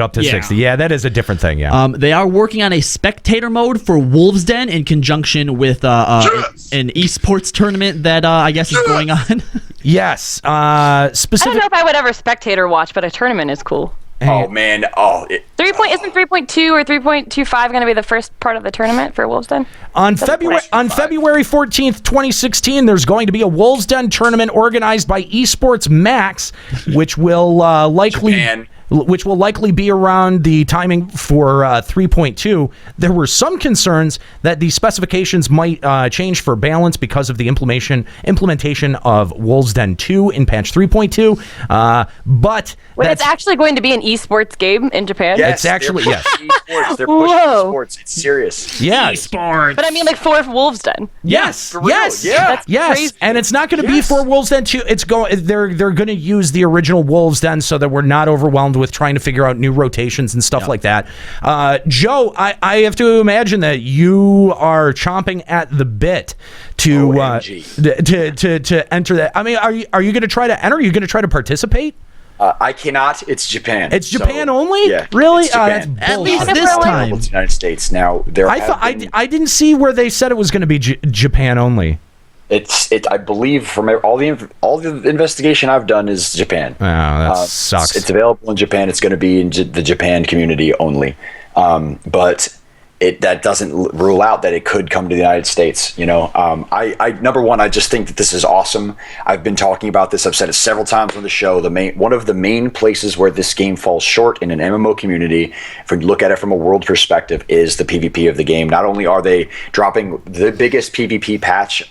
up to 60. Yeah, that is a different thing, yeah. They are working on a spectator mode for Wolves Den in conjunction with an esports tournament that I guess is going on. Yes. I don't know if I would ever spectator watch, but a tournament is cool. Oh man! Isn't 3.2 or 3.25 going to be the first part of the tournament for Wolves Den? On February 14th, 2016, there's going to be a Wolves Den tournament organized by Esports Max, which will likely be around the timing for 3.2. There were some concerns that the specifications might change for balance because of the implementation of Wolves Den 2 in patch 3.2. But it's actually going to be an esports game in Japan? Yes, it's actually, yes. Esports. They're pushing esports. It's serious. Yeah. Esports. But I mean, like, for Wolves Den. Yes. For real, Yes. yeah. That's crazy. And it's not going to be for Wolves Den 2. They're going to use the original Wolves Den so that we're not overwhelmed with trying to figure out new rotations and stuff like that. Joe, I have to imagine that you are chomping at the bit to enter that. I mean, are you going to try to enter? Are you going to try to participate? I cannot. It's Japan. It's Japan only? Yeah. Really? It's Japan. At least this time. It's the United States now. I didn't see where they said it was going to be Japan only. I believe from all the investigation I've done is Japan. Oh, that sucks. It's available in Japan. It's going to be in the Japan community only. But that doesn't rule out that it could come to the United States. I number one, I just think that this is awesome. I've been talking about this. I've said it several times on the show. One of the main places where this game falls short in an MMO community, if you look at it from a world perspective, is the PvP of the game. Not only are they dropping the biggest PvP patch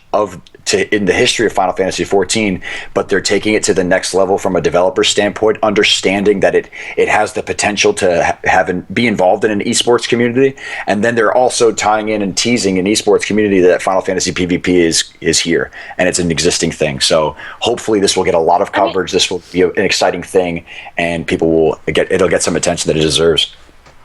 in the history of Final Fantasy XIV, but they're taking it to the next level from a developer standpoint, understanding that it has the potential to be involved in an esports community, and then they're also tying in and teasing an esports community that Final Fantasy PvP is here, and it's an existing thing. So hopefully this will get a lot of coverage. This will be an exciting thing, and it'll get some attention that it deserves.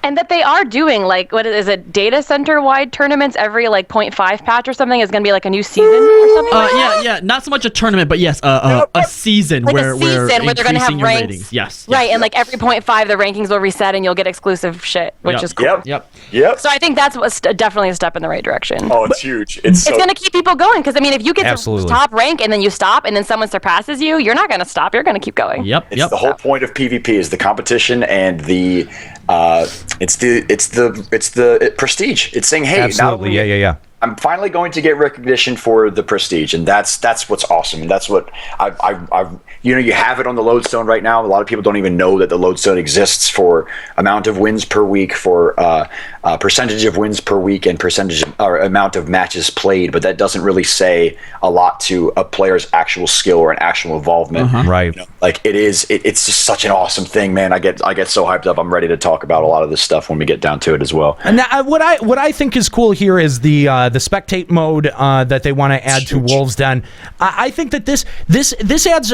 And that they are doing, like, what is it, data center-wide tournaments every, like, 0.5 patch or something is going to be, like, a new season or something like that? Yeah, not so much a tournament, but yes, a season like where they're going to have ranks. Ratings. Yes. Right, and, like, every 0.5 the rankings will reset and you'll get exclusive shit, which is cool. Yep. So I think that's definitely a step in the right direction. Oh, it's huge. It's going to keep people going, because, I mean, if you get Absolutely. to top rank and then you stop and then someone surpasses you, you're not going to stop. You're going to keep going. It's the whole point of PvP is the competition and the it's the prestige. It's saying, hey, absolutely, yeah. I'm finally going to get recognition for the prestige, and that's what's awesome, and that's what I've you have it on the lodestone right now. A lot of people don't even know that the lodestone exists for amount of wins per week, for percentage of wins per week, and percentage or amount of matches played. But that doesn't really say a lot to a player's actual skill or an actual involvement. Right. Like it's just such an awesome thing, man. I get so hyped up. I'm ready to talk about a lot of this stuff when we get down to it as well. And what I think is cool here is the spectate mode that they want to add to Wolves Den. I think that this adds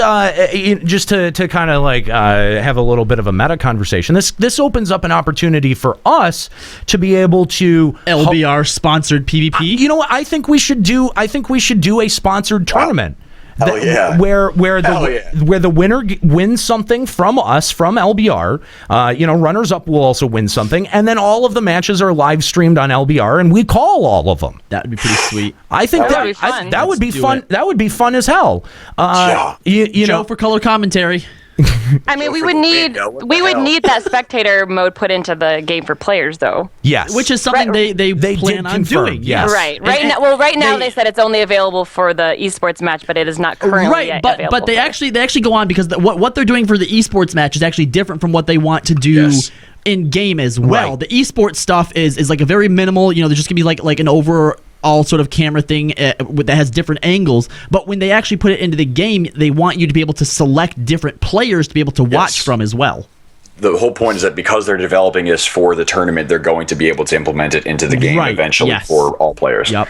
just to kind of like have a little bit of a meta conversation. This opens up an opportunity for us to be able to LBR sponsored PvP. You know what? I think we should do a sponsored tournament. Hell yeah. Where the winner wins something from us, from LBR. Runners up will also win something, and then all of the matches are live streamed on LBR, and we call all of them. That would be pretty sweet. I think that would be fun. That would be fun as hell. Joe for color commentary. I mean, we would need that spectator mode put into the game for players, though. Yes, which is something they plan on doing. Yes, right. Right now they said it's only available for the esports match, but it is not currently yet available. But they actually go on because what they're doing for the esports match is actually different from what they want to do. In game as well. Right. The esports stuff is like a very minimal. There's just gonna be like an overall sort of camera thing that has different angles. But when they actually put it into the game, they want you to be able to select different players to be able to watch from as well. The whole point is that because they're developing this for the tournament, they're going to be able to implement it into the game eventually for all players. Yep.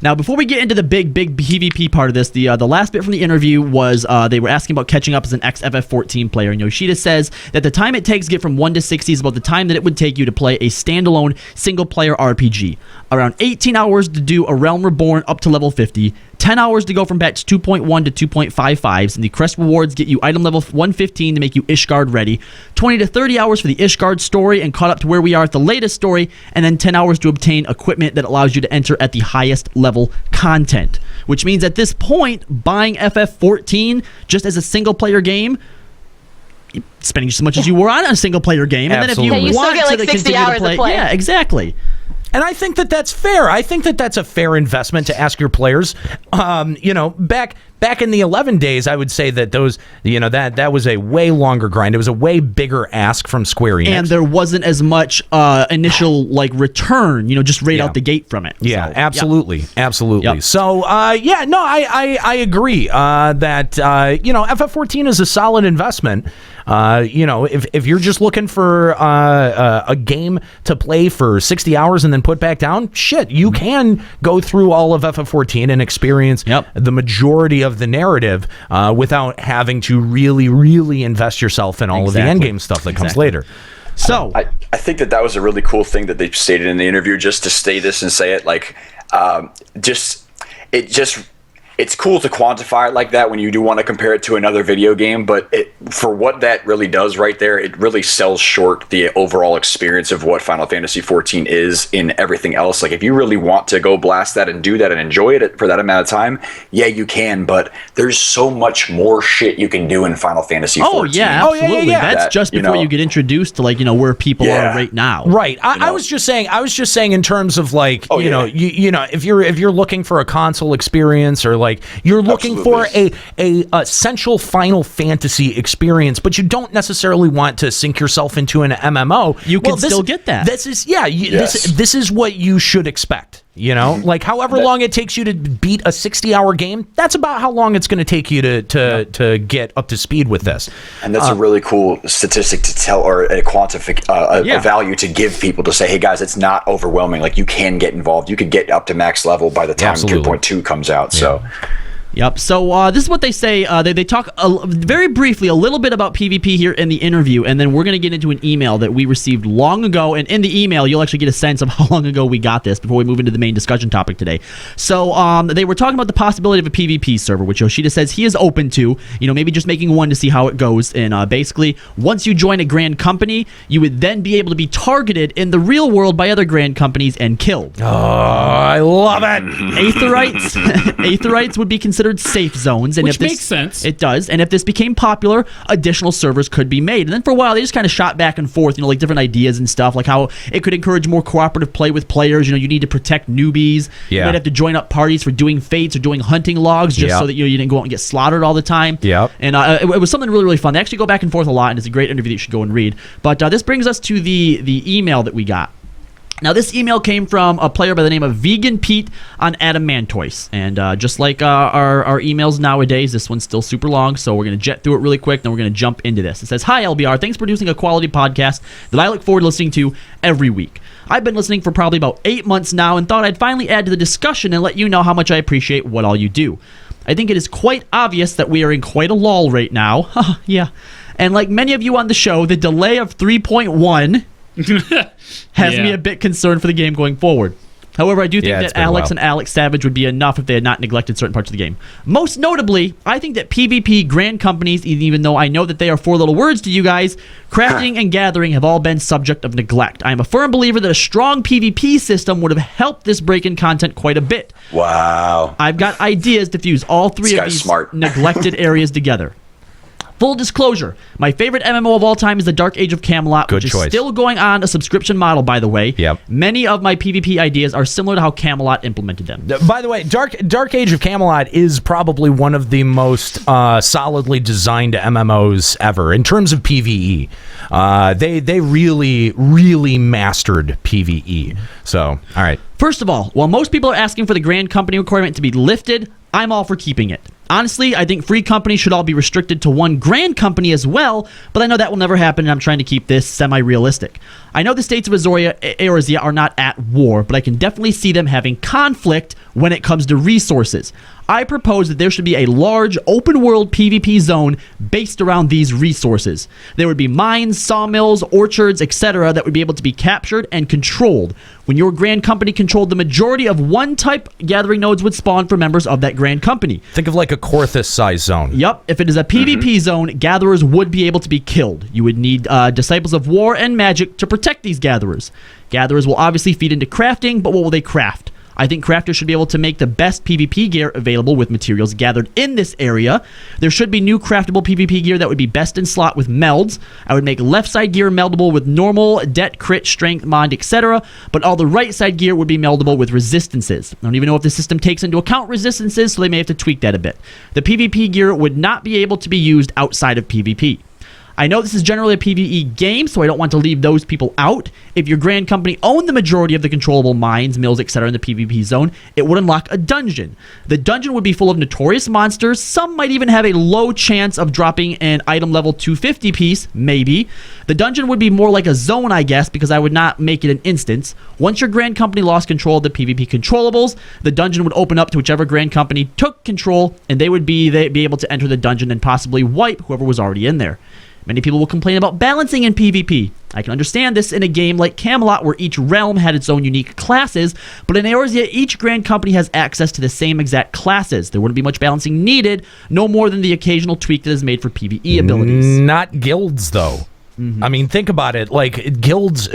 Now, before we get into the big PvP part of this, the last bit from the interview was they were asking about catching up as an ex-FF14 player. And Yoshida says that the time it takes to get from 1 to 60 is about the time that it would take you to play a standalone single-player RPG. Around 18 hours to do a Realm Reborn up to level 50, 10 hours to go from patch 2.1 to 2.55s, and the crest rewards get you item level 115 to make you Ishgard ready, 20 to 30 hours for the Ishgard story and caught up to where we are at the latest story, and then 10 hours to obtain equipment that allows you to enter at the highest level content. Which means at this point, buying FF14 just as a single player game, spending just as much as you were on a single player game, and then if you Absolutely. Yeah, you still want get, like, to 60 continue hours to of play. yeah, exactly. And I think that that's fair. I think that that's a fair investment to ask your players. Back in the 11 days, I would say that those, that was a way longer grind. It was a way bigger ask from Square Enix. And there wasn't as much initial return, just right out the gate from it. Yeah, So, absolutely. Absolutely. Yep. So, I agree that, FF14 is a solid investment. If you're just looking for a game to play for 60 hours and then put back down, shit, you can go through all of FF14 and experience the majority of the narrative without having to really, really invest yourself in all of the endgame stuff that comes later. So I think that was a really cool thing that they stated in the interview. Just to say this and say it, it's cool to quantify it like that when you do want to compare it to another video game, but for what that really does right there, it really sells short the overall experience of what Final Fantasy XIV is in everything else. Like, if you really want to go blast that and do that and enjoy it for that amount of time, yeah, you can, but there's so much more shit you can do in Final Fantasy XIV. Oh yeah, absolutely. That's just before you get introduced to where people are right now. Right. I was just saying in terms of if you're looking for a console experience or you're looking for a essential Final Fantasy experience, but you don't necessarily want to sink yourself into an MMO. You can still get that. This is what you should expect. However long it takes you to beat a 60-hour game, that's about how long it's going to take you to get up to speed with this. And that's a really cool statistic to tell, or a a value to give people, to say, hey guys, it's not overwhelming. You can get involved. You could get up to max level by the time 3.2 comes out. So. Yep. So this is what they say. They talk very briefly a little bit about PvP here in the interview, and then we're going to get into an email that we received long ago. And in the email, you'll actually get a sense of how long ago we got this before we move into the main discussion topic today. So they were talking about the possibility of a PvP server, which Yoshida says he is open to. Maybe just making one to see how it goes. And basically, once you join a grand company, you would then be able to be targeted in the real world by other grand companies and killed. Oh, I love it. Aetherites would be considered safe zones, and which makes sense. It does, and if this became popular, additional servers could be made. And then for a while, they just kind of shot back and forth, different ideas and stuff, like how it could encourage more cooperative play with players. You need to protect newbies. You might have to join up parties for doing fates or doing hunting logs, just so that you didn't go out and get slaughtered all the time. And it was something really, really fun. They actually go back and forth a lot, and it's a great interview that you should go and read. But this brings us to the email that we got. Now, this email came from a player by the name of Vegan Pete on Adamantoise. And just like our emails nowadays, this one's still super long, so we're going to jet through it really quick, then we're going to jump into this. It says, "Hi, LBR. Thanks for producing a quality podcast that I look forward to listening to every week. I've been listening for probably about 8 months now and thought I'd finally add to the discussion and let you know how much I appreciate what all you do. I think it is quite obvious that we are in quite a lull right now." Yeah. "And like many of you on the show, the delay of 3.1... has me a bit concerned for the game going forward. However, I do think that Alex and Alex Savage would be enough if they had not neglected certain parts of the game. Most notably, I think that PvP grand companies, even though I know that they are four little words to you guys, crafting and gathering have all been subject of neglect. I am a firm believer that a strong PvP system would have helped this break-in content quite a bit. Wow. I've got ideas to fuse all three of these neglected areas together. Full disclosure, my favorite MMO of all time is the Dark Age of Camelot, which is still going on a subscription model, by the way. Many of my PvP ideas are similar to how Camelot implemented them. By the way, Dark Age of Camelot is probably one of the most solidly designed MMOs ever in terms of PvE. They really, really mastered PvE. So, all right. First of all, while most people are asking for the grand company requirement to be lifted, I'm all for keeping it. Honestly, I think free companies should all be restricted to one grand company as well, but I know that will never happen, and I'm trying to keep this semi-realistic. I know the states of Eorzea are not at war, but I can definitely see them having conflict when it comes to resources. I propose that there should be a large open world PvP zone based around these resources. There would be mines, sawmills, orchards, etc. that would be able to be captured and controlled. When your Grand Company controlled the majority of one type, gathering nodes would spawn for members of that Grand Company. Think of like a Korthus-sized zone. Yep, if it is a PvP zone, gatherers would be able to be killed. You would need Disciples of War and Magic to protect these gatherers. Gatherers will obviously feed into crafting, but what will they craft? I think crafters should be able to make the best PvP gear available with materials gathered in this area. There should be new craftable PvP gear that would be best in slot with melds. I would make left side gear meldable with normal, det, crit, strength, mod, etc. But all the right side gear would be meldable with resistances. I don't even know if the system takes into account resistances, so they may have to tweak that a bit. The PvP gear would not be able to be used outside of PvP. I know this is generally a PvE game, so I don't want to leave those people out. If your Grand Company owned the majority of the controllable mines, mills, etc. in the PvP zone, it would unlock a dungeon. The dungeon would be full of notorious monsters. Some might even have a low chance of dropping an item level 250 piece, maybe. The dungeon would be more like a zone, I guess, because I would not make it an instance. Once your Grand Company lost control of the PvP controllables, the dungeon would open up to whichever Grand Company took control, and they would be able to enter the dungeon and possibly wipe whoever was already in there. Many people will complain about balancing in PvP. I can understand this in a game like Camelot where each realm had its own unique classes, but in Eorzea each Grand Company has access to the same exact classes. There wouldn't be much balancing needed, no more than the occasional tweak that is made for PvE abilities. Not guilds, though. I mean, think about it. Like guilds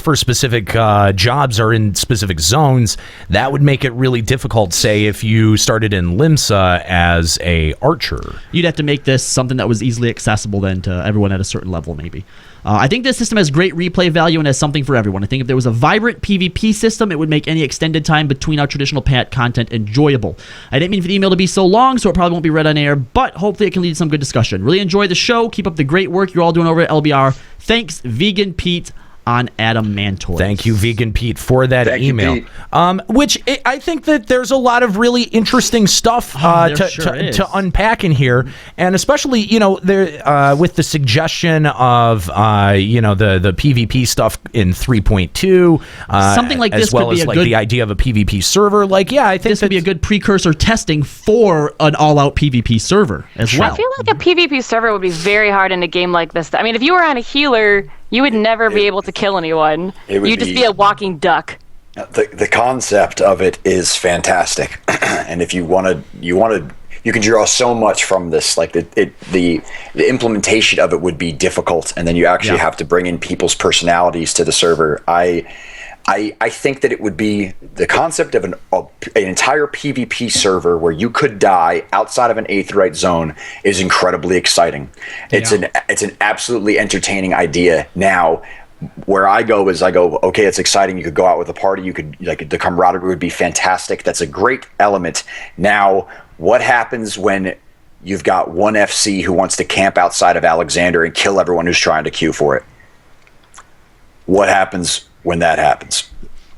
for specific jobs are in specific zones. That would make it really difficult. Say if you started in Limsa as a archer, you'd have to make this something that was easily accessible then to everyone at a certain level, maybe. I think this system has great replay value and has something for everyone. I think if there was a vibrant PvP system, it would make any extended time between our traditional pat content enjoyable. I didn't mean for the email to be so long, so it probably won't be read on air, but hopefully it can lead to some good discussion. Really enjoy the show. Keep up the great work you're all doing over at LBR. Thanks, Vegan Pete on Adamantoid. Thank you, Vegan Pete, for that email. I think that there's a lot of really interesting stuff to unpack in here, and especially there with the suggestion of the PvP stuff in 3.2, something like this, as well as the idea of a PvP server. I think this would be a good precursor testing for an all-out PvP server as well. I feel like a PvP server would be very hard in a game like this. I mean, if you were on a healer, you would never be able to kill anyone. You'd just be a walking duck. The concept of it is fantastic, and if you can draw so much from this. Like the implementation of it would be difficult, and then you actually have to bring in people's personalities to the server. I think that it would be the concept of an entire PvP server where you could die outside of an Aetheryte zone is incredibly exciting. It's an absolutely entertaining idea. Now, where I go, okay, it's exciting. You could go out with a party. You could the camaraderie would be fantastic. That's a great element. Now, what happens when you've got one FC who wants to camp outside of Alexander and kill everyone who's trying to queue for it? What happens when that happens?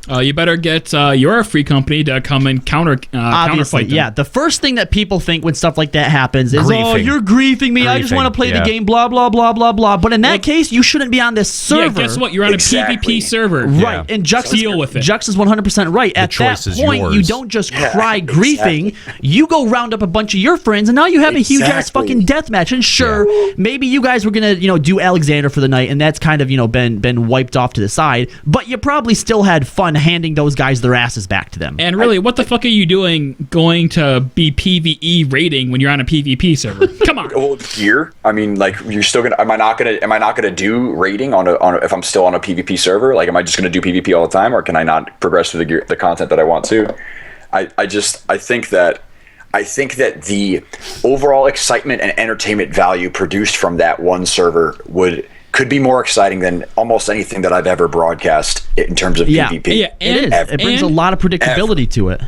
You better get your free company to come and counterfight them. Yeah, the first thing that people think when stuff like that happens is, griefing. oh, you're griefing me. I just want to play the game, blah, blah, blah, blah, blah. But in that case, you shouldn't be on this server. Yeah, guess what? You're on a PvP server. Right, and Jux deal with it. Jux is 100% right. At that point, you don't just cry griefing. You go round up a bunch of your friends, and now you have a huge-ass fucking death match. And sure, maybe you guys were going to do Alexander for the night, and that's kind of been wiped off to the side. But you probably still had fun handing those guys their asses back to them. And really, what the fuck are you doing going to be PvE rating when you're on a PvP server? Come on. Old gear. I mean, you're still gonna. Am I not gonna do rating on if I'm still on a PvP server? Like, am I just gonna do PvP all the time, or can I not progress through the content that I want to? I think that the overall excitement and entertainment value produced from that one server could be more exciting than almost anything that I've ever broadcast in terms of PvP. Yeah, it is. It brings a lot of predictability to it.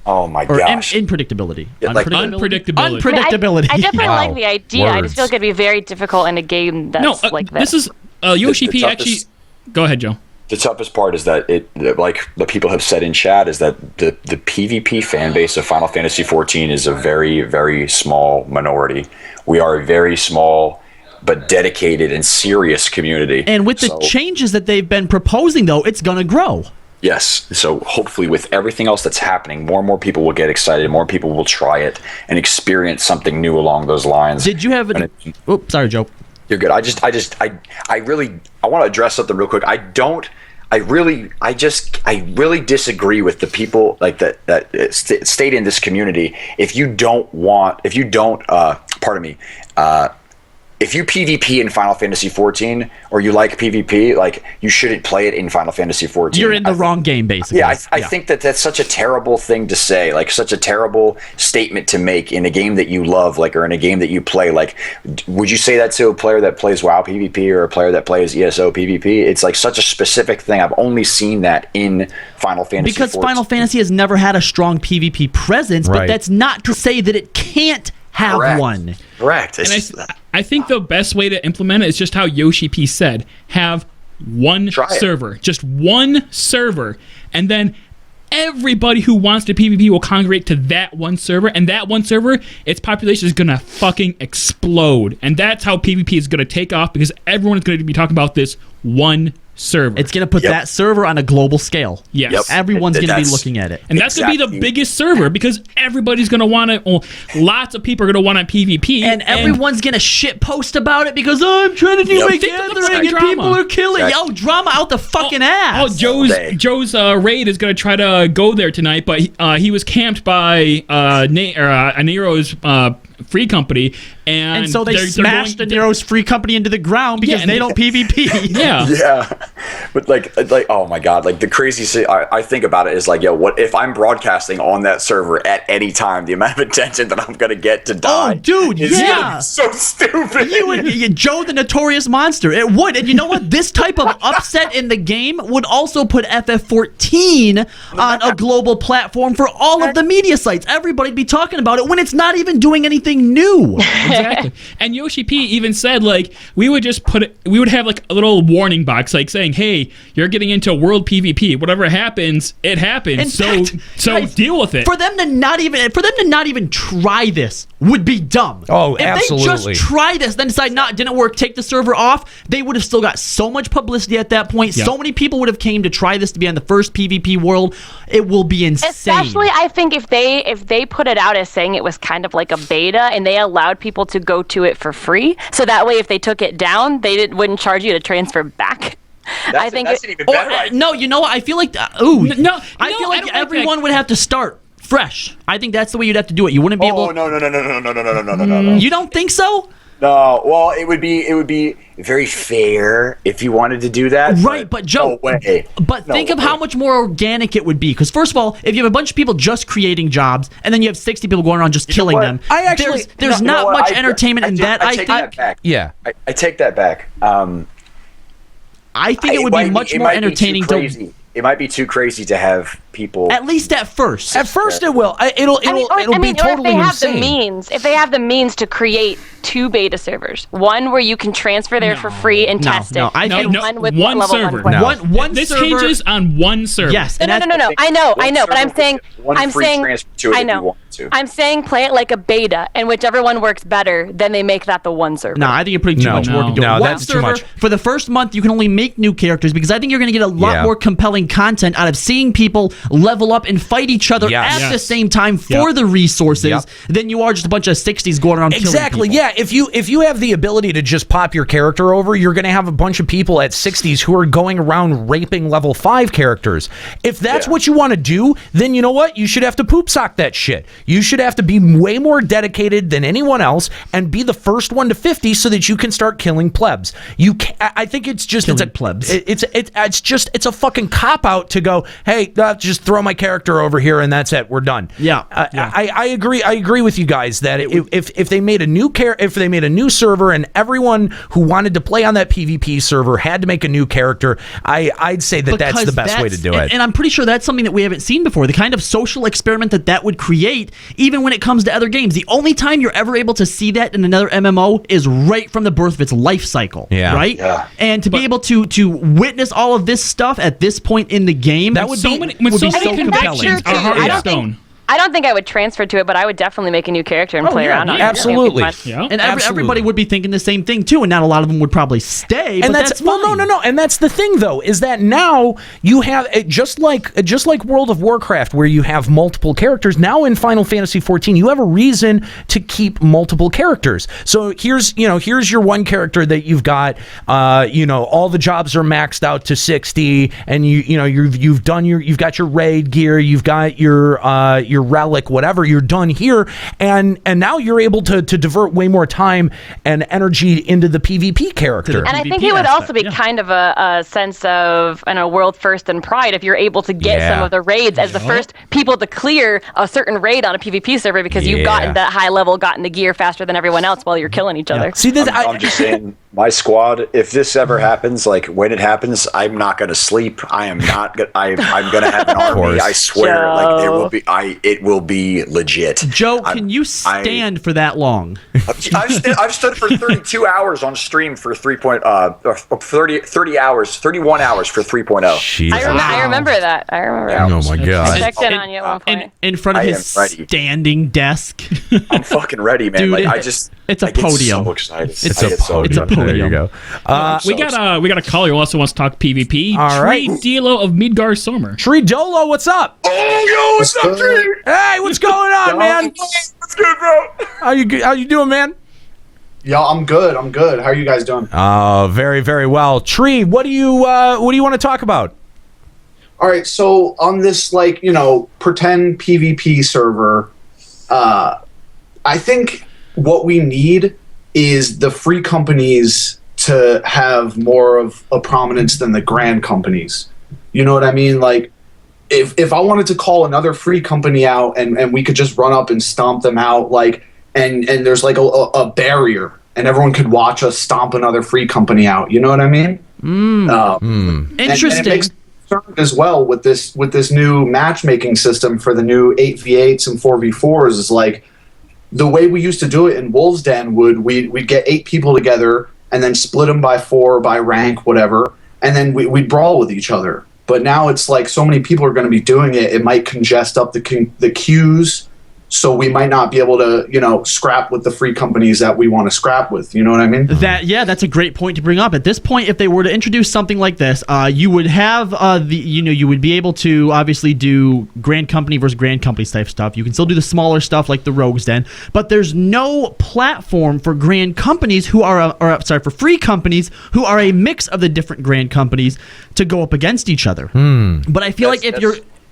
Oh my gosh. Unpredictability. Unpredictability. I definitely like the idea. I just feel like it'd be very difficult in a game that's like this. This is Yoshi P actually. Go ahead, Joe. The toughest part is that like the people have said in chat, is that the PvP fan base of Final Fantasy XIV is a very, very small minority. We are a very small but dedicated and serious community. And with the changes that they've been proposing, though, it's going to grow. Yes. So hopefully with everything else that's happening, more and more people will get excited. More people will try it and experience something new along those lines. Did you have Oops, sorry, Joe. You're good. I want to address something real quick. I really disagree with the people like that stayed in this community. If you PvP in Final Fantasy 14 or you like PvP, like you shouldn't play it in Final Fantasy 14. You're in the wrong game, basically. Yeah, I think that's such a terrible thing to say, like such a terrible statement to make in a game that you love, like, or in a game that you play. Like, would you say that to a player that plays WoW PvP or a player that plays ESO PvP? It's like such a specific thing. I've only seen that in Final Fantasy because 14. Final Fantasy has never had a strong PvP presence, but that's not to say that it can't have one. Correct. And I think the best way to implement it is just how Yoshi P said: have one server, just one server, and then everybody who wants to PvP will congregate to that one server, and that one server, its population is gonna fucking explode, and that's how PvP is gonna take off because everyone is gonna be talking about this one server. It's going to put that server on a global scale. Yes. Yep. Everyone's going to be looking at it. And that's going to be the biggest server because everybody's going to want to, lots of people are going to want to PvP. And everyone's going to shit post about it because, I'm trying to do my gathering and people are killing. Yo, drama out the fucking ass. Joe's raid is going to try to go there tonight, but he was camped by Nero's free company. And so they smashed the Nero's free company into the ground because they don't PvP. Yeah. Yeah. But like, oh my God, like the crazy thing I think about it is like, yo, what if I'm broadcasting on that server at any time, the amount of attention that I'm going to get to die. Oh, dude, is so stupid. Joe the Notorious Monster. It would. And you know what? This type of upset in the game would also put FF14 on a global platform for all of the media sites. Everybody'd be talking about it when it's not even doing anything new. Exactly. And Yoshi P even said, like, we would have like a little warning box, like saying, hey, you're getting into world PvP. Whatever happens, it happens. So guys, deal with it. For them to not even try this would be dumb. Oh, if absolutely. If they just try this, then decide, it didn't work, take the server off, they would have still got so much publicity at that point. Yep. So many people would have came to try this to be on the first PvP world. It will be insane. Especially, I think if they put it out as saying it was kind of like a beta and they allowed people to go to it for free, so that way if they took it down, they wouldn't charge you to transfer back. That's an even better idea. No, you know what? I feel like I feel like everyone would have to start fresh. I think that's the way you'd have to do it. You wouldn't be able. Oh no. You don't think so? No. Well, it would be very fair if you wanted to do that. Right, but Joe. No way. But think of how much more organic it would be. Because first of all, if you have a bunch of people just creating jobs, and then you have 60 people going around just killing them, there's not much entertainment in that. I take that back. Yeah, I take that back. I think it would be much more entertaining to. It might be too crazy to have people. At least at first. At first, it will. It'll be totally insane. If they have the means to create 2 beta servers, one where you can transfer there for free and test it, one with one level server. 1.1. One this server. hinges on one server. Yes. No. I know. But I'm saying, I'm saying play it like a beta, and whichever one works better, then they make that the one server. No, I think you're putting too much work into it. No, One that's too server, much. For the first month, you can only make new characters because I think you're going to get a lot more compelling content out of seeing people level up and fight each other at the same time for the resources than you are just a bunch of 60s going around killing people. Yeah, if you have the ability to just pop your character over, you're going to have a bunch of people at 60s who are going around raping level 5 characters. If that's what you want to do, then you know what? You should have to poop sock that shit. You should have to be way more dedicated than anyone else and be the first one to 50 so that you can start killing plebs. I think it's just plebs. It's a fucking cop out to go, hey, just throw my character over here and that's it. We're done. I agree with you guys that if they made a new server and everyone who wanted to play on that PvP server had to make a new character, I'd say that's the best way to do it. And I'm pretty sure that's something that we haven't seen before. The kind of social experiment that would create, even when it comes to other games. The only time you're ever able to see that in another MMO is right from the birth of its life cycle. Right? Yeah. And to be able to witness all of this stuff at this point in the game, that would be so many connections are Hearthstone. I don't think I would transfer to it, but I would definitely make a new character and play around on it. Absolutely. Yeah. And Absolutely. everybody would be thinking the same thing too, and not a lot of them would probably stay. And but that's well, fine. no. And that's the thing, though, is that now you have just like World of Warcraft, where you have multiple characters. Now in Final Fantasy 14, you have a reason to keep multiple characters. So here's your one character that you've got. All the jobs are maxed out to 60, and you've got your raid gear, you've got your relic, whatever. You're done here, and now you're able to divert way more time and energy into the PvP character. And I think PvP it would also aspect, be yeah. kind of a sense of world first and pride if you're able to get some of the raids as the first people to clear a certain raid on a PvP server because you've gotten that high level, gotten the gear faster than everyone else while you're killing each other. See this? I'm just saying, my squad. If this ever happens, like when it happens, I'm not gonna sleep. I am not. I'm gonna have an army. I swear. Joe. Like there will be. It will be legit. Joe, can you stand for that long? I've stood for 32 hours on stream for 30 hours, 31 hours for 3.0. Jesus. I remember that. Oh my I god. checked in on you at one point. In front of I his am ready. standing desk. I'm fucking ready, man. Dude, Like it's a I get podium. so excited. It's I get so It's a excited. There you go. we got a caller who also wants to talk PvP. All right. Dilo of Midgar Somer. Tree Dolo, what's up? Oh, yo, what's up, Tree? Hey, what's going on, man? What's good, bro? How you doing, man? Yo, I'm good. How are you guys doing? Very, very well. Tree, what do you want to talk about? All right, so on this pretend PvP server, I think what we need is the free companies to have more of a prominence than the grand companies. You know what I mean? Like, if I wanted to call another free company out and we could just run up and stomp them out, like, and there's like a barrier and everyone could watch us stomp another free company out. You know what I mean? Interesting. And it makes concern as well with this new matchmaking system for the new 8v8s and 4v4s is like the way we used to do it in Wolves Den we'd get 8 people together and then split them by 4 by rank, whatever, and then we'd brawl with each other. But now it's like so many people are going to be doing it, it might congest up the queues. So we might not be able to, scrap with the free companies that we want to scrap with. You know what I mean? That's a great point to bring up. At this point, if they were to introduce something like this, you would have you would be able to obviously do grand company versus grand company type stuff. You can still do the smaller stuff like the Rogues Den, but there's no platform for grand companies for free companies who are a mix of the different grand companies to go up against each other. But I feel like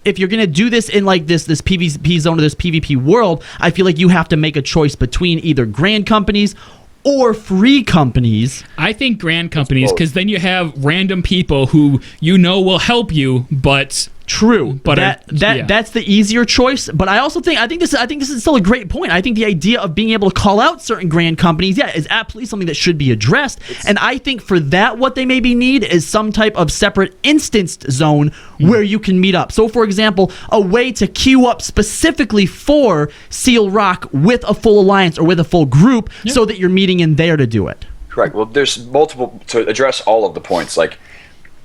if you're going to do this in like this PvP zone or this PvP world, I feel like you have to make a choice between either grand companies or free companies. I think grand companies, because then you have random people who will help you, but True, but that's the easier choice. But I also think this is still a great point. I think the idea of being able to call out certain grand companies, is absolutely something that should be addressed. And I think for that, what they maybe need is some type of separate instanced zone where you can meet up. So, for example, a way to queue up specifically for Seal Rock with a full alliance or with a full group, so that you're meeting in there to do it. Correct. Well, there's multiple to address all of the points. Like,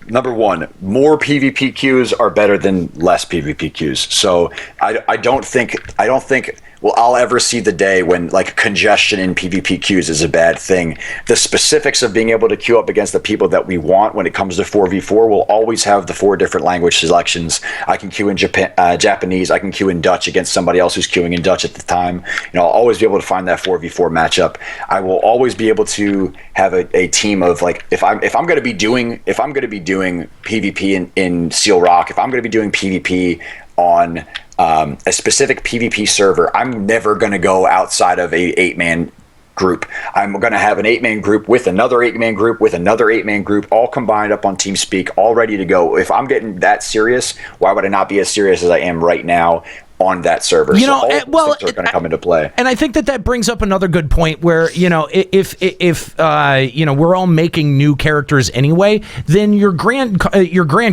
number one, more PvP queues are better than less PvP queues. So I don't think I'll ever see the day when like congestion in PvP queues is a bad thing. The specifics of being able to queue up against the people that we want when it comes to 4v4 will always have the 4 different language selections. I can queue in Japanese, I can queue in Dutch against somebody else who's queuing in Dutch at the time. I'll always be able to find that 4v4 matchup. I will always be able to have a team of like if I'm going to be doing PvP in Seal Rock, if I'm going to be doing PvP on a specific PvP server, I'm never going to go outside of a 8-man group. I'm going to have an 8-man group with another 8-man group with another 8-man group, all combined up on TeamSpeak, all ready to go. If I'm getting that serious, why would I not be as serious as I am right now on that server? So all those things are going to come into play. And I think that brings up another good point where, if we're all making new characters anyway, then your grand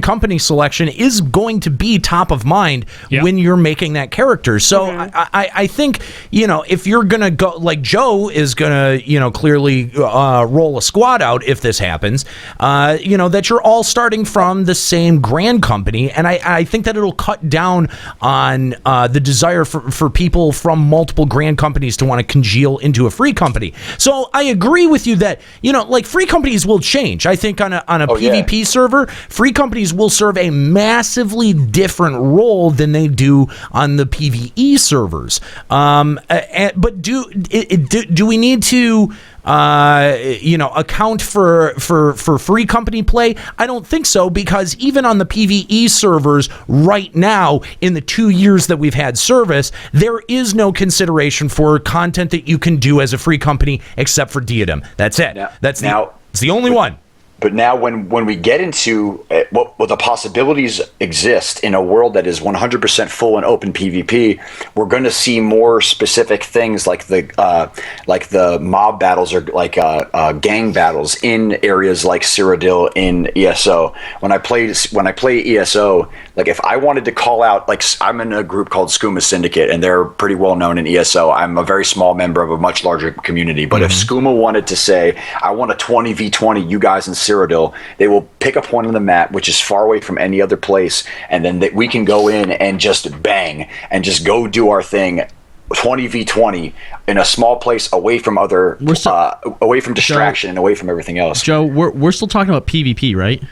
company selection is going to be top of mind when you're making that character. So I think, if you're going to go, like Joe is going to, clearly roll a squad out if this happens, that you're all starting from the same grand company. And I think that it'll cut down on the desire for people from multiple grand companies to want to congeal into a free company. So I agree with you that, like, free companies will change. I think on a PvP server, free companies will serve a massively different role than they do on the PvE servers. But do we need to account for free company play? I don't think so, because even on the PvE servers right now, in the 2 years that we've had service, there is no consideration for content that you can do as a free company except for Diadem. That's it. It's the only one. But now when we get into what the possibilities exist in a world that is 100% full and open PvP, we're going to see more specific things like the mob battles or like gang battles in areas like Cyrodiil in ESO. When I play ESO, like if I wanted to call out, like I'm in a group called Skooma Syndicate, and they're pretty well known in ESO. I'm a very small member of a much larger community. But if Skooma wanted to say, I want a 20v20, you guys in Cyrodiil, they will pick a point on the map which is far away from any other place, and then we can go in and just bang and just go do our thing 20v20 in a small place away from away from distraction and away from everything else. Joe, we're still talking about PvP, right?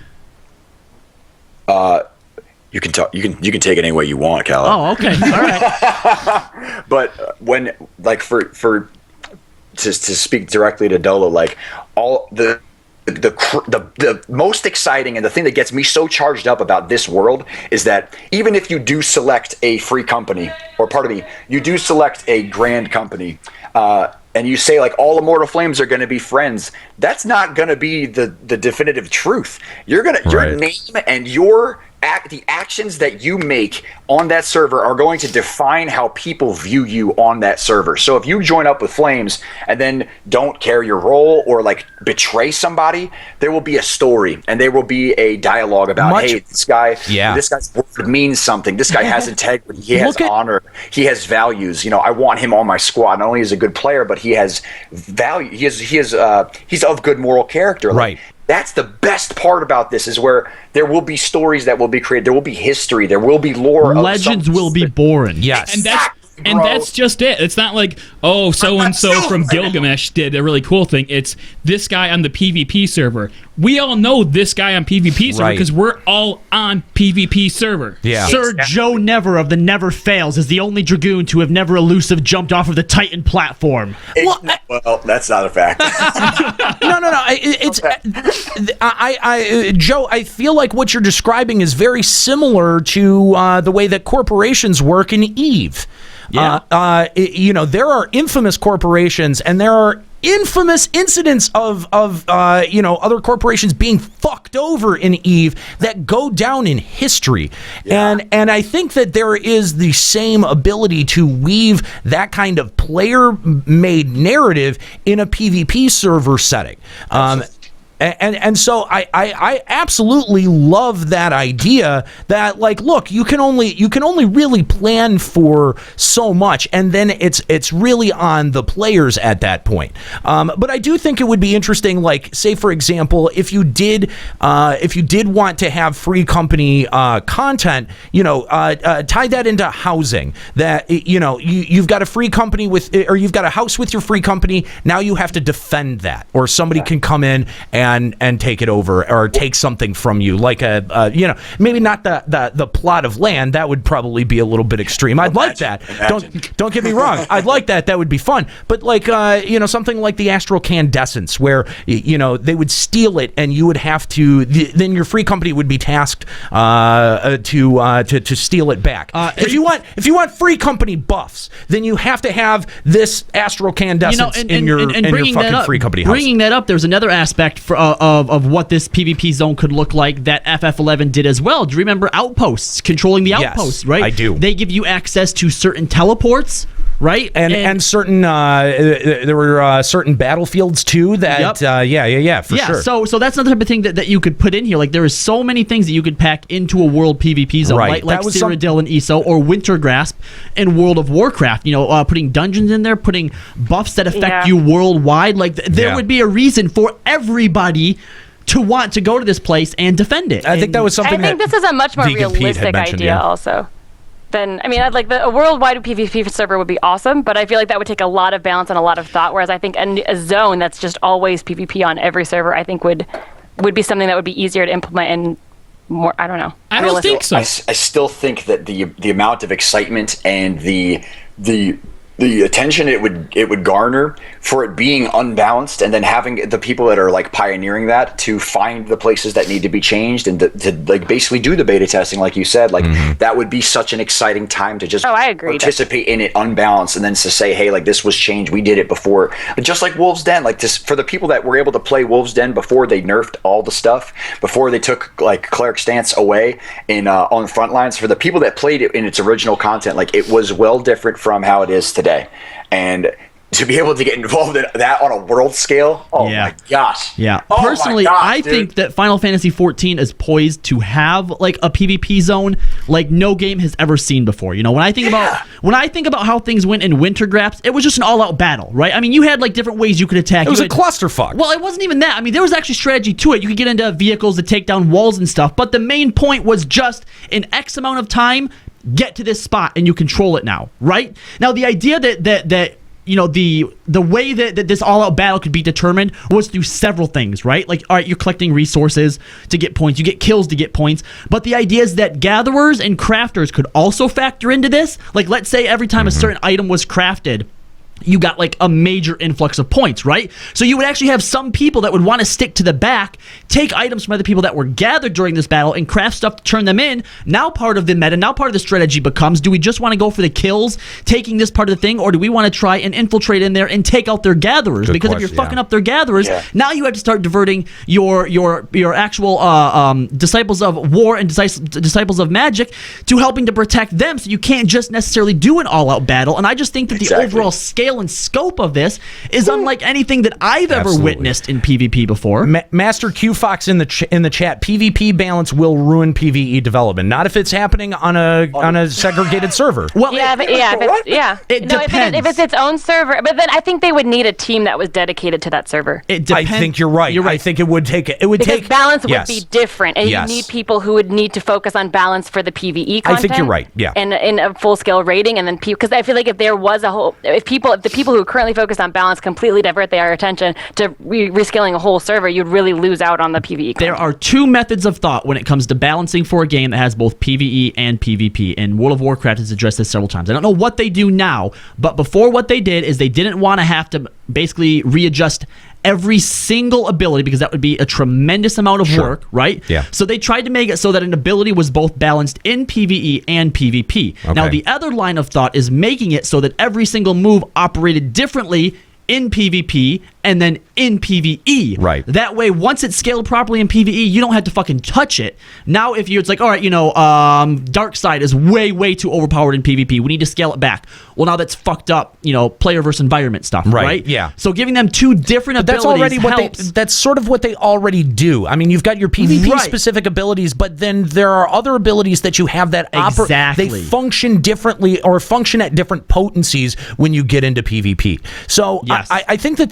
You can talk. You can take it any way you want, Cal. Oh, okay, all right. But when, like, to speak directly to Dolo, like, all the most exciting and the thing that gets me so charged up about this world is that even if you do select a free company, or you do select a grand company, and you say, like, all Immortal Flames are going to be friends, that's not going to be the definitive truth. Your name and the actions that you make on that server are going to define how people view you on that server. So if you join up with Flames and then don't carry your role or, like, betray somebody, there will be a story and there will be a dialogue about, hey, this guy's word means something. This guy has integrity. He has honor. He has values. I want him on my squad. Not only is he a good player, but he has value. He's of good moral character. Right. That's the best part about this, is where there will be stories that will be created. There will be history. There will be lore. Legends will be born. Yes. And that's just it. It's not like, oh, so-and-so from Gilgamesh did a really cool thing. It's this guy on the PvP server. We all know this guy on PvP server because we're all on PvP server. Yeah. Sir Joe Never of the Never Fails is the only Dragoon to have never elusive jumped off of the Titan platform. Well, that's not a fact. No. Joe, I feel like what you're describing is very similar to the way that corporations work in EVE. Yeah. There are infamous corporations, and there are infamous incidents of other corporations being fucked over in EVE that go down in history. Yeah. And I think that there is the same ability to weave that kind of player-made narrative in a PvP server setting. And so I absolutely love that idea that, like, look, you can only really plan for so much, and then it's really on the players at that point. But I do think it would be interesting, like, say for example, if you did want to have free company content, tie that into housing. That you've got a free company or you've got a house with your free company. Now you have to defend that, or somebody can come in and take it over, or take something from you, like maybe not the plot of land. That would probably be a little bit extreme. I'd like that. Don't get me wrong. I'd like that. That would be fun. But, like, something like the Astral Candescence, where they would steal it, and you would have to. Then your free company would be tasked to steal it back. If you want free company buffs, then you have to have this Astral Candescence in your fucking free company house. Bringing that up, there's another aspect of what this PvP zone could look like that FF11 did as well. Do you remember outposts, controlling the outposts, right? I do. They give you access to certain teleports, right? And certain there were certain battlefields too that sure. So that's another type of thing that you could put in here. Like, there is so many things that you could pack into a world PvP zone, right? Like Cyrodiil and ESO, or Wintergrasp in World of Warcraft. Putting dungeons in there, putting buffs that affect you worldwide. Like, there would be a reason for everybody to want to go to this place and defend it. I think that was something. I think this is a much more realistic idea, also. then I mean, I'd like a worldwide PvP server would be awesome, but I feel like that would take a lot of balance and a lot of thought. Whereas I think a zone that's just always PvP on every server, I think would be something that would be easier to implement and more. I don't know. I don't think so. I still think that the amount of excitement and the attention it would garner for it being unbalanced, and then having the people that are like pioneering that to find the places that need to be changed and to like basically do the beta testing, like you said, like that would be such an exciting time to just I agree. participate in it unbalanced, and then to say, hey, like this was changed, we did it before, just like Wolves Den, like this for the people that were able to play Wolves Den before they nerfed all the stuff, before they took like Cleric Stance away in on the front lines, for the people that played it in its original content, like it was well different from how it is today. And to be able to get involved in that on a world scale, my gosh. Yeah. Oh Personally, my gosh, I think that Final Fantasy XIV is poised to have like a PvP zone like no game has ever seen before. You know, when I think about how things went in Wintergraps, it was just an all-out battle, right? I mean, you had like different ways you could attack. It was a clusterfuck. Well, it wasn't even that. I mean, there was actually strategy to it. You could get into vehicles to take down walls and stuff, but the main point was just in X amount of time, get to this spot and you control it now, right? Now, the idea that you know, the way that this all-out battle could be determined was through several things, right? Like, all right, you're collecting resources to get points, you get kills to get points, but the idea is that gatherers and crafters could also factor into this. Like, let's say every time a certain item was crafted, you got like a major influx of points, right? So you would actually have some people that would want to stick to the back, take items from other people that were gathered during this battle and craft stuff to turn them in. Now part of the meta, now part of the strategy becomes, do we just want to go for the kills, taking this part of the thing, or do we want to try and infiltrate in there and take out their gatherers? Good because question, if you're fucking up their gatherers, now you have to start diverting your actual disciples of war and disciples of magic to helping to protect them, so you can't just necessarily do an all-out battle. And I just think that the overall scale and scope of this is unlike anything that I've ever witnessed in PvP before. Master Q Fox in the chat. PvP balance will ruin PvE development. Not if it's happening on a segregated server. Well, It depends. If it's its own server, but then I think they would need a team that was dedicated to that server. I think you're right. I think it would take because balance would be different, and you need people who would need to focus on balance for the PvE content. I think you're right. Yeah, and in a full scale rating, and then because I feel like if there was if the people who currently focus on balance completely divert their attention to rescaling a whole server, you'd really lose out on the PvE content. There are two methods of thought when it comes to balancing for a game that has both PvE and PvP, and World of Warcraft has addressed this several times. I don't know what they do now, but before, what they did is they didn't want to have to basically readjust every single ability, because that would be a tremendous amount of work, right? Yeah. So they tried to make it so that an ability was both balanced in PvE and PvP. Okay. Now, the other line of thought is making it so that every single move operated differently in PvP and then in PvE. Right. That way, once it's scaled properly in PvE, you don't have to fucking touch it. Now, if it's like, all right, Dark Side is way too overpowered in PvP. We need to scale it back. Well, now that's fucked up, player versus environment stuff, right? Yeah. So giving them two different abilities helps. That's sort of what they already do. I mean, you've got your PvP specific abilities, but then there are other abilities that you have that Exactly. they function differently or function at different potencies when you get into PvP. So Yes. I think that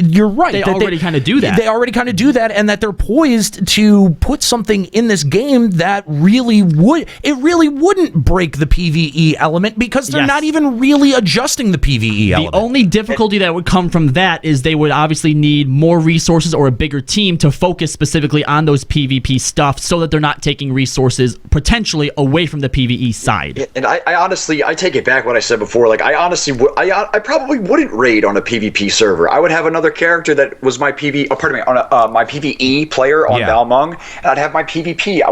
you're right. They already kind of do that. They already kind of do that, and that they're poised to put something in this game that really wouldn't break the PvE element, because they're not even really adjusting the PvE element. The only difficulty that would come from that is they would obviously need more resources or a bigger team to focus specifically on those PvP stuff, so that they're not taking resources potentially away from the PvE side. And I honestly, I take it back what I said before. Like, I probably wouldn't raid on a PvP server. I would have another character that was my my PvE player on Balmung, and I'd have my PvP.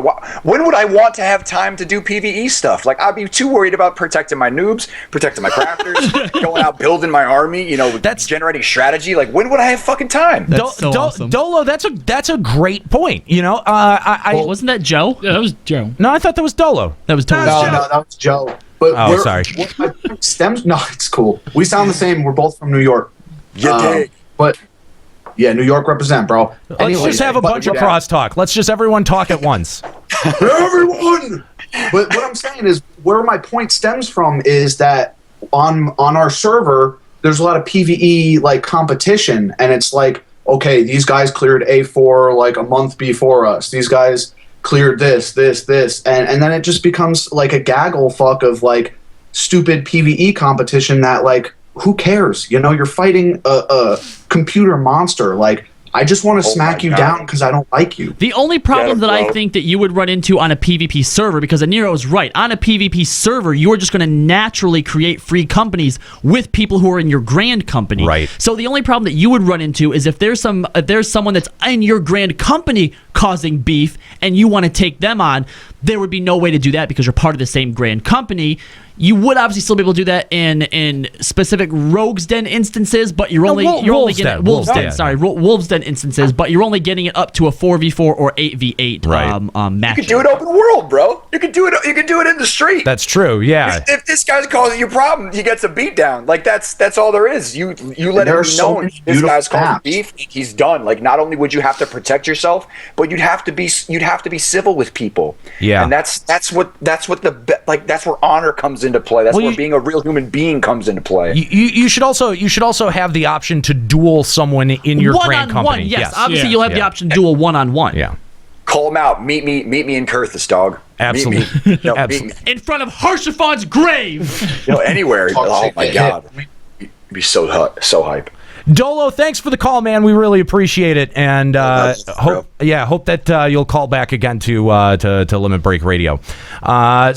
When would I want to have time to do PvE stuff? Like, I'd be too worried about protecting my noobs, protecting my crafters, going out building my army. That's generating strategy. Like, when would I have fucking time? That's so awesome. Dolo, that's a great point. Wasn't that Joe? Yeah, that was Joe. No, I thought that was Dolo. That was totally No, that was Joe. But sorry. Stems? No, it's cool. We sound the same. We're both from New York. But yeah, New York represent, bro. Let's just have a bunch of crosstalk. Let's just everyone talk at once. Everyone. But what I'm saying is, where my point stems from is that on our server, there's a lot of PvE like competition, and it's like, okay, these guys cleared A4 like a month before us. These guys cleared this, and then it just becomes like a gaggle fuck of like stupid PvE competition that like who cares? You know, you're fighting a computer monster. Like, I just want to smack you down because I don't like you. The only problem that I think that you would run into on a PvP server, because Nero is right, on a PvP server, you are just going to naturally create free companies with people who are in your grand company. Right. So the only problem that you would run into is if there's someone that's in your grand company causing beef and you want to take them on, there would be no way to do that because you're part of the same grand company. You would obviously still be able to do that in specific Rogue's Den instances, but you're only getting Wolves Den instances, but you're only getting it up to a 4v4 or 8v8 match. You can do it open world, bro. You can do it. You can do it in the street. That's true. Yeah. If this guy's causing you a problem, he gets a beat down. Like that's all there is. You let him be known. This guy's causing beef. He's done. Like not only would you have to protect yourself, but you'd have to be civil with people. Yeah. And that's where honor comes into play. That's where being a real human being comes into play. You should also have the option to duel someone in your grand company. Yes. Obviously, you'll have the option to duel one-on-one. Yeah. Call him out. Meet me in Kurthus, dog. Absolutely. No, Absolutely. In front of Harshafon's grave. Anywhere. Oh my god. It'd be so hype. Dolo, thanks for the call, man. We really appreciate it, and hope that you'll call back again to Limit Break Radio. I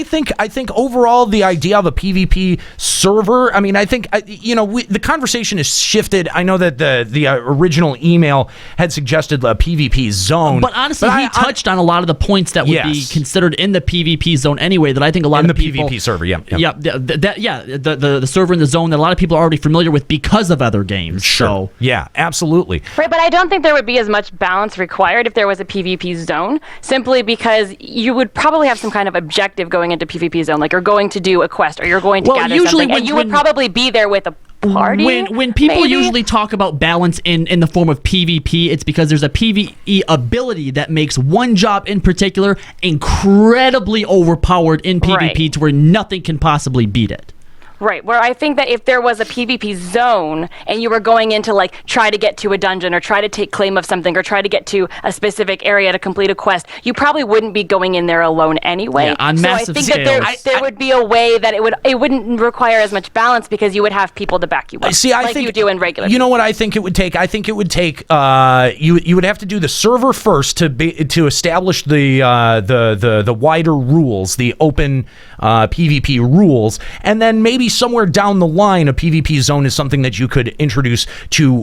think overall the idea of a PvP server. I mean, I think the conversation has shifted. I know that the original email had suggested a PvP zone, but honestly, he touched on a lot of the points that would be considered in the PvP zone anyway. That I think a lot of people PvP server, the server in the zone that a lot of people are already familiar with because of other games. Sure. So. Yeah, absolutely. Right, but I don't think there would be as much balance required if there was a PvP zone, simply because you would probably have some kind of objective going into PvP zone, like you're going to do a quest or you're going to gather something, and you would probably be there with a party. When people usually talk about balance in the form of PvP, it's because there's a PvE ability that makes one job in particular incredibly overpowered in PvP to where nothing can possibly beat it. Right, where I think that if there was a PvP zone and you were going in to like try to get to a dungeon or try to take claim of something or try to get to a specific area to complete a quest, you probably wouldn't be going in there alone anyway. Yeah, on massive scales. So I think that there would be a way that it wouldn't require as much balance because you would have people to back you up. I think you do in regular. You know what I think it would take? I think it would take you would have to do the server first to establish the wider rules, the open PvP rules, and then maybe somewhere down the line a PvP zone is something that you could introduce to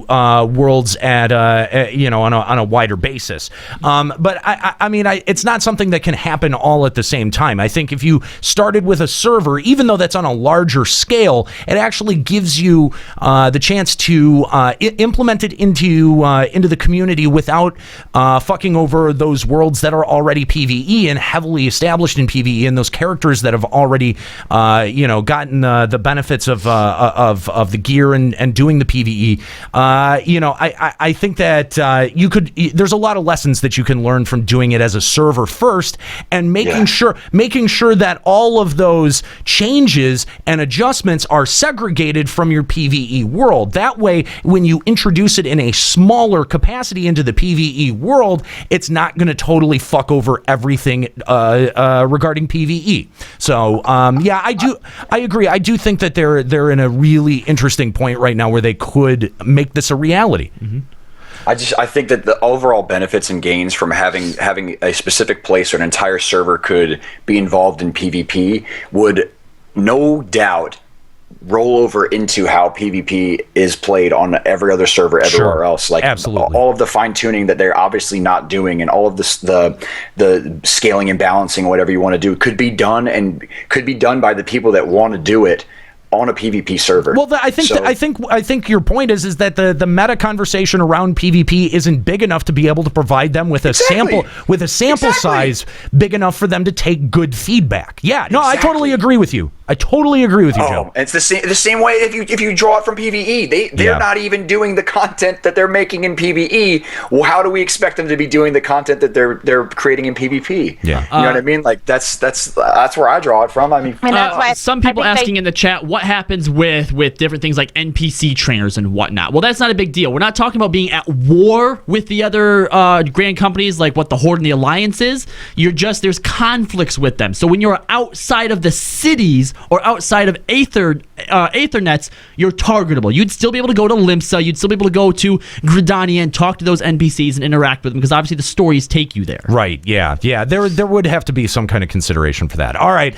worlds at on a wider basis. But I mean it's not something that can happen all at the same time. I think if you started with a server, even though that's on a larger scale, it actually gives you the chance to implement it into the community without fucking over those worlds that are already PvE and heavily established in PvE, and those characters that have already gotten the benefits of the gear and doing the PvE. I think that you could. There's a lot of lessons that you can learn from doing it as a server first, and making sure that all of those changes and adjustments are segregated from your PvE world. That way, when you introduce it in a smaller capacity into the PvE world, it's not going to totally fuck over everything regarding PvE. So, I agree. I do think that they're in a really interesting point right now where they could make this a reality. Mm-hmm. I think that the overall benefits and gains from having a specific place or an entire server could be involved in PvP would no doubt roll over into how PvP is played on every other server everywhere else. Like absolutely. All of the fine tuning that they're obviously not doing, and all of the scaling and balancing, whatever you want to do, could be done by the people that want to do it on a PvP server. Well, I think your point is that the meta conversation around PvP isn't big enough to be able to provide them with a sample size big enough for them to take good feedback. Yeah, no, I totally agree with you. I totally agree with you, Joe. It's the same way if you draw it from PvE. They're not even doing the content that they're making in PvE. Well, how do we expect them to be doing the content that they're creating in PvP? Yeah. You know what I mean? Like that's where I draw it from. I mean, that's why some people asking in the chat what happens with different things like NPC trainers and whatnot. Well, that's not a big deal. We're not talking about being at war with the other grand companies like what the Horde and the Alliance is. There's conflicts with them. So when you're outside of the cities or outside of Aethernets, you're targetable. You'd still be able to go to Limsa. You'd still be able to go to Gridania and talk to those NPCs and interact with them because obviously the stories take you there. Right. Yeah. There would have to be some kind of consideration for that. All right.